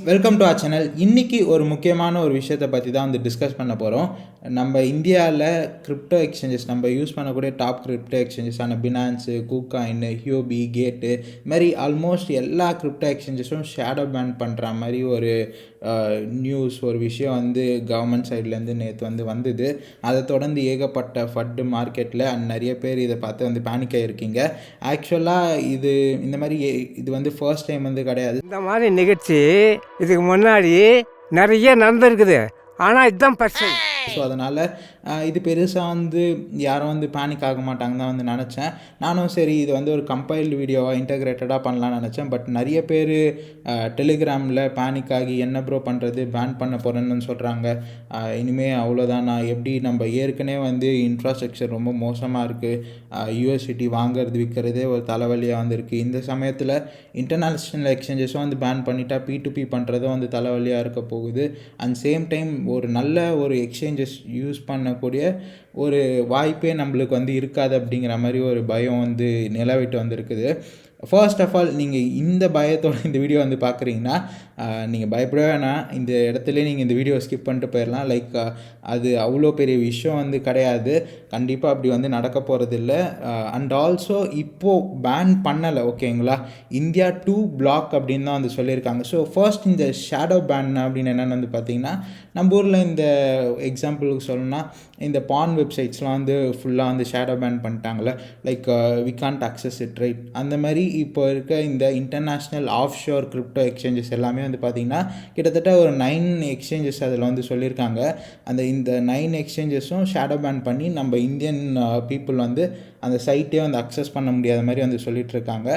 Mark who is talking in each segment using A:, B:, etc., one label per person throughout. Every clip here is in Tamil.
A: Welcome to R channel. இன்றைக்கி ஒரு முக்கியமான ஒரு விஷயத்தை பற்றி தான் வந்து டிஸ்கஸ் பண்ண போகிறோம். நம்ம இந்தியாவில் கிரிப்டோ எக்ஸ்சேஞ்சஸ் நம்ம யூஸ் பண்ணக்கூடிய டாப் கிரிப்டோ எக்ஸ்சேஞ்சஸான பினான்ஸு, கூகாயின், ஹியோபி, கேட்டு மாதிரி ஆல்மோஸ்ட் எல்லா கிரிப்டோ எக்ஸ்சேஞ்சஸும் ஷேடோ பேன் பண்ணுற மாதிரி ஒரு நியூஸ் ஒரு விஷயம் வந்து கவர்மெண்ட் சைட்லேருந்து நேற்று வந்தது. அதை தொடர்ந்து ஏகப்பட்ட ஃபட்டு மார்க்கெட்டில் நிறைய பேர் இதை பார்த்து பேனிக் ஆகிருக்கீங்க. ஆக்சுவலாக இந்த மாதிரி இது ஃபர்ஸ்ட் டைம் கிடையாது.
B: இந்த மாதிரி நிகழ்ச்சி இதுக்கு முன்னாடி நிறைய நடந்திருக்குது, ஆனால் இதுதான் ஃபர்ஸ்ட் டைம்.
A: ஸோ அதனால் இது பெருசாக யாரும் பேனிக் ஆக மாட்டாங்க தான் நினச்சேன். நானும் சரி இது ஒரு கம்பைல்டு வீடியோவாக இன்டகிரேட்டடாக பண்ணலான்னு நினச்சேன். பட் நிறைய பேர் டெலிகிராமில் பேனிக் ஆகி என்ன ப்ரோ பண்ணுறது, பேன் பண்ண போகிறேன்னு சொல்கிறாங்க. இனிமேல் அவ்வளோதான், நான் எப்படி நம்ம ஏற்கனவே இன்ஃப்ராஸ்ட்ரக்சர் ரொம்ப மோசமாக இருக்குது, யூஎஸ்டிடி வாங்கிறது விற்கிறதே ஒரு தலைவலியாக இருக்குது. இந்த சமயத்தில் இன்டர்நேஷ்னல் எக்ஸ்சேஞ்சஸும் பேன் பண்ணிட்டா P2P பண்ணுறதும் தலைவலியாக இருக்க போகுது. அண்ட் சேம் டைம் ஒரு நல்ல ஒரு எக்ஸ்சேஞ்சஸ் யூஸ் பண்ணக்கூடிய ஒரு வாய்ப்பே நம்மளுக்கு இருக்காது அப்படிங்கிற மாதிரி ஒரு பயம் நிலவிட்டு வந்திருக்குது. ஃபர்ஸ்ட் ஆஃப் ஆல் நீங்கள் இந்த பயத்தோட இந்த வீடியோ பார்க்குறீங்கன்னா நீங்கள் பயப்படவே வேணாம். இந்த இடத்துல நீங்கள் இந்த வீடியோ ஸ்கிப் பண்ணிட்டு போயிடலாம். லைக் அது அவ்வளோ பெரிய விஷயம் கிடையாது. கண்டிப்பாக அப்படி நடக்க போகிறதில்ல. அண்ட் ஆல்சோ இப்போது பேன் பண்ணலை, ஓகேங்களா. இந்தியா 2 பிளாக் அப்படின்னு தான் சொல்லியிருக்காங்க. ஸோ ஃபர்ஸ்ட் இந்த ஷேடோ பேன் அப்படின்னு என்னென்னு பார்த்தீங்கன்னா, நம்ம ஊரில் இந்த எக்ஸாம்பிளுக்கு சொல்லணும்னா இந்த பான் வெப்சைட்ஸ்லாம் ஃபுல்லாக ஷேடோ பேன் பண்ணிட்டாங்களே. Like we can't access it, right. அந்த மாதிரி இப்போ இருக்க இந்த international offshore crypto exchanges எல்லாமே பார்த்திங்கன்னா கிட்டத்தட்ட ஒரு 9 எக்ஸ்சேஞ்சஸ் அதில் சொல்லியிருக்காங்க. இந்த 9 எக்ஸ்சேஞ்சஸும் ஷேடோ பேன் பண்ணி நம்ம இந்தியன் பீப்புள் அந்த சைட்டே அக்சஸ் பண்ண முடியாத மாதிரி சொல்லிட்டு இருக்காங்க.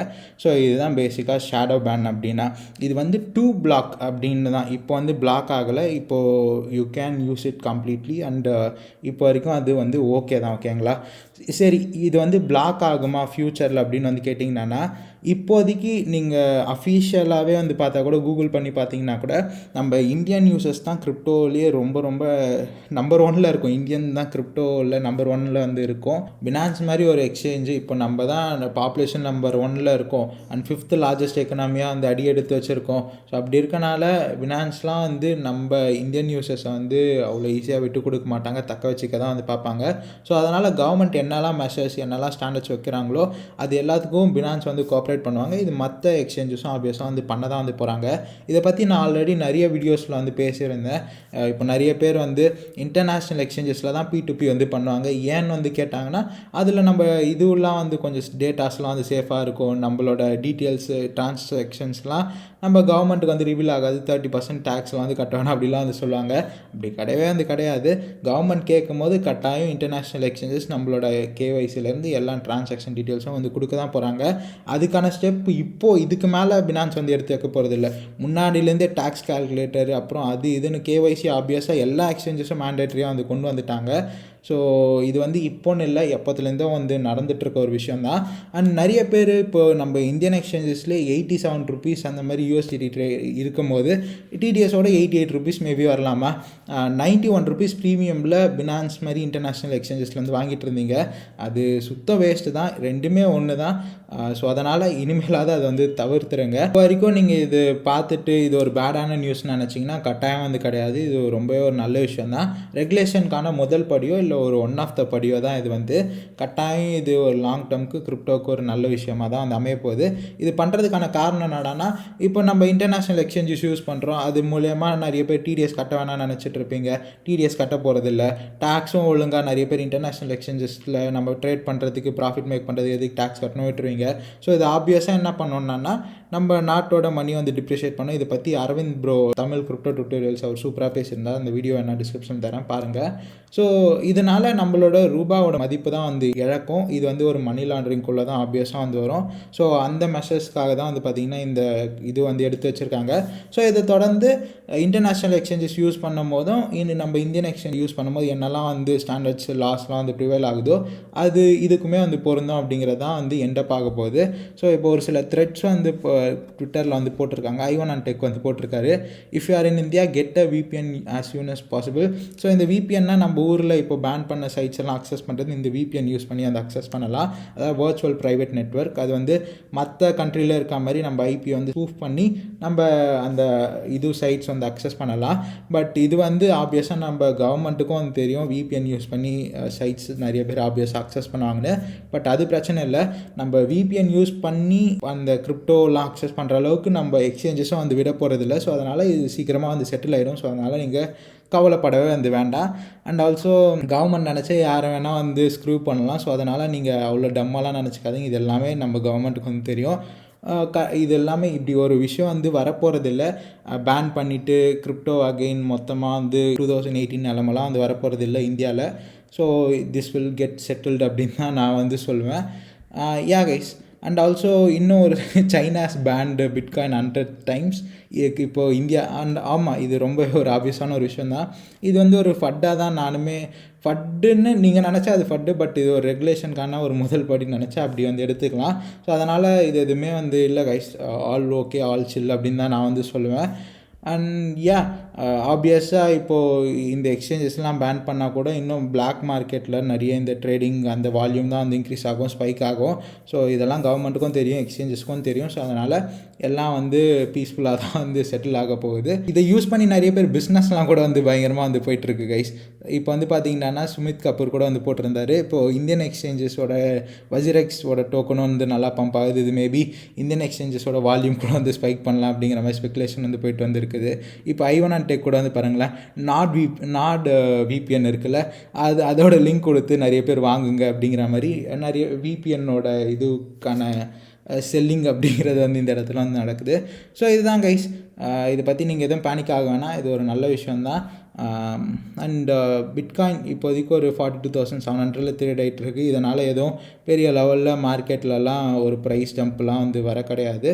A: ஸோ இதுதான் பேசிக்காக ஷேடோ பேன் அப்படின்னா. இது 2 பிளாக் அப்படின்னு தான். இப்போ பிளாக் ஆகலை, இப்போது you can use it completely. And இப்போ வரைக்கும் அது ஓகே தான், ஓகேங்களா. சரி, இது பிளாக் ஆகுமா ஃப்யூச்சரில் அப்படின்னு கேட்டிங்கன்னா, இப்போதைக்கு நீங்கள் அஃபீஷியலாகவே பார்த்தா கூட கூகுள் பண்ணி பார்த்தீங்கன்னா கூட நம்ம இந்தியன் யூசர்ஸ் தான் கிரிப்டோவிலேயே ரொம்ப ரொம்ப நம்பர் 1ல் இருக்கும். இந்தியன் தான் கிரிப்டோவில் நம்பர் 1ல் இருக்கும். பினான்ஸ் மாதிரி ஒரு எக்ஸ்சேஞ்சு இப்போ நம்ம தான் பாப்புலேஷன் நம்பர் 1ல் இருக்கோம். அண்ட் 5th லார்ஜஸ்ட் எக்கனாமியாக அடி எடுத்து வச்சுருக்கோம். ஸோ அப்படி இருக்கனால பினான்ஸ்லாம் நம்ம இந்தியன் யூசர்ஸை அவ்வளோ ஈஸியாக விட்டு கொடுக்க மாட்டாங்க, தக்க வச்சுக்க தான் பார்ப்பாங்க. ஸோ அதனால் கவர்மெண்ட் என்னெல்லாம் மெஷர்ஸ் என்னெல்லாம் ஸ்டாண்டர்ட்ஸ் வைக்கிறாங்களோ அது எல்லாத்துக்கும் பினான்ஸ் கோஆப்ரேட் பண்ணுவாங்க. இது மற்ற எக்ஸ்சேஞ்சஸும் ஆப்வியஸாக பண்ண தான் போகிறாங்க. இதை பற்றி நான் ஆல்ரெடி நிறைய வீடியோஸில் பேசியிருந்தேன். இப்போ நிறைய பேர் இன்டர்நேஷ்னல் எக்ஸ்சேஞ்சஸில் தான் P2P பண்ணுவாங்க. ஏன்னு கேட்டாங்கன்னா அதில் நம்ம இதுவெல்லாம் கொஞ்சம் டேட்டாஸ்லாம் சேஃபாக இருக்கும். நம்மளோட டீட்டெயில்ஸு ட்ரான்சாக்ஷன்ஸ்லாம் நம்ம கவர்மெண்ட்டுக்கு ரிவீல் ஆகாது. 30% டேக்ஸில் கட்ட வேணாம் அப்படிலாம் சொல்லுவாங்க. அப்படி கிடையாது. கவர்மெண்ட் கேட்கும் போது கட்டாயம் இன்டர்நேஷ்னல் எக்ஸ்சேஞ்சஸ் நம்மளோட KYCலேருந்து எல்லா ட்ரான்சாக்ஷன் டீட்டெயில்ஸும் கொடுக்க தான் போகிறாங்க. அதுக்கான ஸ்டெப் இப்போது இதுக்கு மேலே பினான்ஸ் எடுத்து வைக்க போகிறதில்ல. முன்னாடியிலேருந்தே டேக்ஸ் கால்குலேட்டர் அப்புறம் அது இதுன்னு KYC ஆப்வியஸாக எல்லா எக்ஸ்சேஞ்சஸும் மேண்டேட்ரியாக கொண்டு வந்துட்டாங்க. ஸோ இது இப்போன்னு இல்லை, எப்போத்துலேருந்தோ நடந்துகிட்ருக்க ஒரு விஷயந்தான். அண்ட் நிறைய பேர் இப்போது நம்ம இந்தியன் எக்ஸ்சேஞ்சஸ்லேயே 87 rupees அந்த மாதிரி USDT இருக்கும் போது TDSோட 88 rupees மேபி வரலாமா. 91 rupees ப்ரீமியமில் பினான்ஸ் மாதிரி இன்டர்நேஷ்னல் எக்ஸ்சேஞ்சஸ்லேருந்து வாங்கிட்டு இருந்தீங்க. அது சுத்த வேஸ்ட்டு தான், ரெண்டுமே ஒன்று தான். ஸோ அதனால் இனிமேலாவது அதை தவிர்த்துருங்க. இப்போ வரைக்கும் நீங்கள் இது பார்த்துட்டு இது ஒரு பேடான நியூஸ் நினச்சிங்கன்னா கட்டாயம் கிடையாது. இது ரொம்பவே ஒரு நல்ல விஷயந்தான். ரெகுலேஷனுக்கான முதல் படியோ இல்லை ஒரு ஒன் ஆஃப் த படியோ தான் இது. கட்டாயம் இது ஒரு லாங் டேர்முக்கு கிரிப்டோவுக்கு ஒரு நல்ல விஷயமாக தான் அமைய போகுது. இது பண்ணுறதுக்கான காரணம் என்னடானா, இப்போ நம்ம இன்டர்நேஷ்னல் எக்ஸ்சேஞ்சஸ் யூஸ் பண்ணுறோம், அது மூலயமா நிறைய பேர் TDS கட்ட வேணாம்னு நினச்சிட்டு இருப்பீங்க. TDS கட்ட போகிறதில்ல. டேக்ஸும் ஒழுங்காக நிறைய பேர் இன்டர்நேஷ்னல் எக்ஸ்சேஞ்சஸில் நம்ம ட்ரேட் பண்ணுறதுக்கு ப்ராஃபிட் மேக் பண்ணுறது எதுக்கு டேக்ஸ் கட்டணும் விட்டுருவீங்க. ஸோ இது ஆப்வியஸாக என்ன பண்ணணுன்னா நம்ம நாட்டோட மணி டிப்ரிஷியேட் பண்ணோம். இதை பற்றி Aravind bro Tamil crypto tutorials அவர் சூப்பராக பேசியிருந்தார். அந்த வீடியோ என்ன டிஸ்கிரிப்ஷன் தரேன் பாருங்கள். ஸோ இதனால் நம்மளோட ரூபாவோட மதிப்பு தான் இழக்கும். இது ஒரு மணி லாண்ட்ரிங்குள்ளே தான் ஆப்வியஸாக வரும். ஸோ அந்த மெஷர்ஸ்க்காக தான் பார்த்திங்கன்னா இந்த இது எடுத்து வச்சுருக்காங்க. ஸோ இதை தொடர்ந்து இன்டர்நேஷ்னல் எக்ஸ்சேஞ்சஸ் யூஸ் பண்ணும் போதும் நம்ம இந்தியன் எக்ஸ்சேஞ்ச் யூஸ் பண்ணும்போது என்னெல்லாம் ஸ்டாண்டர்ட்ஸ் லாஸ்லாம் ப்ரிவைல் ஆகுதோ அது இதுக்குமே பொருந்தும் அப்படிங்கிறது தான் எண்டப் ஆக போகுது. ஸோ இப்போ ஒரு சில த்ரெட்ஸ் இப்போ ட்விட்டரில் வந்து போட்டிருக்காங்க. ஐவன் அண்ட் டெக் வந்து போட்டிருக்காரு, if you are in India get a VPN as soon as possible. So இந்த VPNனா நம்ம ஊரில் இப்போ பேன் பண்ண சைட்ஸ் எல்லாம் அக்சஸ் பண்ணுறது இந்த VPN யூஸ் பண்ணி அந்த அக்சஸ் பண்ணலாம். அதாவது வர்ச்சுவல் ப்ரைவேட் நெட்வொர்க். அது வந்து மற்ற கண்ட்ரியில் இருக்க மாதிரி நம்ம IP வந்து ப்ரூஃப் பண்ணி நம்ம அந்த சைட்ஸ் வந்து அக்சஸ் பண்ணலாம். பட் இது வந்து ஆப்வியஸாக நம்ம கவர்மெண்ட்டுக்கும் வந்து தெரியும் VPN யூஸ் பண்ணி சைட்ஸ் நிறைய பேர் ஆப்வியஸாக அக்சஸ் பண்ணுவாங்கன்னு. பட் அது பிரச்சனை இல்லை. நம்ம VPN யூஸ் பண்ணி அந்த கிரிப்டோலாம் அக்சஸ் பண்ணுற அளவுக்கு நம்ம எக்ஸ்சேஞ்சஸும் வந்து விட போகிறதில்ல. ஸோ அதனால் இது சீக்கிரமாக வந்து செட்டில் ஆகிடும். ஸோ அதனால் நீங்கள் கவலைப்படவே வந்து வேண்டாம். அண்ட் ஆல்சோ கவர்மெண்ட் நினச்சா யாரை வேணால் வந்து ஸ்க்ரூ பண்ணலாம். ஸோ அதனால் நீங்கள் அவ்வளோ டம்மாலாம் நினச்சிக்காதீங்க. இது எல்லாமே நம்ம கவர்மெண்ட்டுக்கு வந்து தெரியும். இது எல்லாமே இப்படி ஒரு விஷயம் வந்து வரப்போகிறதில்ல. பேன் பண்ணிவிட்டு கிரிப்டோ அகெயின் மொத்தமாக வந்து 2018 நிலமெல்லாம் வந்து வரப்போகிறதில்ல இந்தியாவில். So this will get settled அப்படின்னு தான் நான் வந்து சொல்லுவேன். யா கைஸ். அண்ட் ஆல்சோ இன்னும் ஒரு சைனாஸ் பேண்டு பிட்காயின் 100 times. இப்போது இந்தியா அண்ட் ஆமாம், இது ரொம்ப ஒரு ஆப்வியஸான ஒரு விஷயந்தான். இது வந்து ஒரு ஃபட்டாக தான் நானுமே ஃபட்டுன்னு நீங்கள் நினச்சா அது ஃபட்டு, பட் இது ஒரு ரெகுலேஷனுக்கான ஒரு முதல் படின்னு நினச்சா அப்படி வந்து எடுத்துக்கலாம். ஸோ அதனால் இது எதுவுமே வந்து இல்லை கைஸ், ஆல் ஓகே ஆல் சில் அப்படின்னு தான் நான் வந்து சொல்லுவேன். அண்ட் யா ஆப்வியஸாக இப்போது இந்த எக்ஸ்சேஞ்சஸ்லாம் பேன் பண்ணால் கூட இன்னும் பிளாக் மார்க்கெட்டில் நிறைய இந்த ட்ரேடிங் அந்த வால்யூம் தான் வந்து இன்க்ரீஸ் ஆகும், ஸ்பைக் ஆகும். ஸோ இதெல்லாம் கவர்மெண்ட்டுக்கும் தெரியும், எக்ஸ்சேஞ்சஸ்க்கும் தெரியும். ஸோ அதனால் எல்லாம் வந்து பீஸ்ஃபுல்லாக தான் வந்து செட்டில் ஆக போகுது. இதை யூஸ் பண்ணி நிறைய பேர் பிஸ்னஸ்லாம் கூட வந்து பயங்கரமாக வந்து போயிட்டுருக்கு கைஸ். இப்போ வந்து பார்த்தீங்கன்னா சுமித் கபூர் கூட வந்து போட்டிருந்தாரு, இப்போது இந்தியன் எக்ஸ்சேஞ்சஸோட வஜிரெக்ஸோட டோக்கனும் வந்து நல்லா பம்ப் ஆகுது. இது மேபி இந்தியன் எக்ஸ்சேஞ்சஸோட வால்யூம் கூட வந்து ஸ்பைக் பண்ணலாம் அப்படிங்கிற மாதிரி ஸ்பெகுலேஷன் வந்து போயிட்டு வந்துருக்கு. இப்போ ஐவன் அண்ட் டெக் கூட வந்து பாருங்களேன், நாட் VPN இருக்குல்ல, அதோட லிங்க் கொடுத்து நிறைய பேர் வாங்குங்க அப்படிங்கிற மாதிரி நிறைய VPNோட இதுக்கான செல்லிங் அப்படிங்கிறது வந்து இந்த இடத்துல வந்து நடக்குது. ஸோ இதுதான் கைஸ். இதை பற்றி நீங்கள் எதுவும் பேனிக் ஆக வேணாம், இது ஒரு நல்ல விஷயந்தான். அண்ட் பிட்காயின் இப்போதைக்கு ஒரு 42,700 ட்ரேட் ஆகிட்டு இருக்குது. இதனால் எதுவும் பெரிய லெவலில் மார்க்கெட்லலாம் ஒரு ப்ரைஸ் ஜம்ப்லாம் வந்து வர கிடையாது.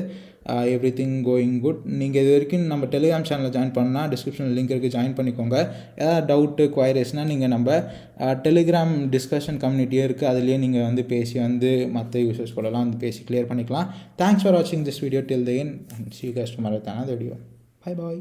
A: Every thing going good. நீங்கள் இது வரைக்கும் நம்ம டெலிகிராம் சேனலில் ஜாயின் பண்ணால் டிஸ்கிரிப்ஷனில் லிங்க் இருக்குது, ஜாயின் பண்ணிக்கோங்க. ஏதாவது டவுட்டு குவைரஸ்னால் நீங்கள் நம்ம டெலிகிராம் டிஸ்கஷன் கம்யூனிட்டியே இருக்குது, அதுலேயே நீங்கள் வந்து பேசி வந்து மற்ற யூசர்ஸ் கூடலாம் வந்து பேசி கிளியர் பண்ணிக்கலாம். தேங்க்ஸ் ஃபார் வாட்சிங் this video till the end. See you guys tomorrow with another video. Bye bye.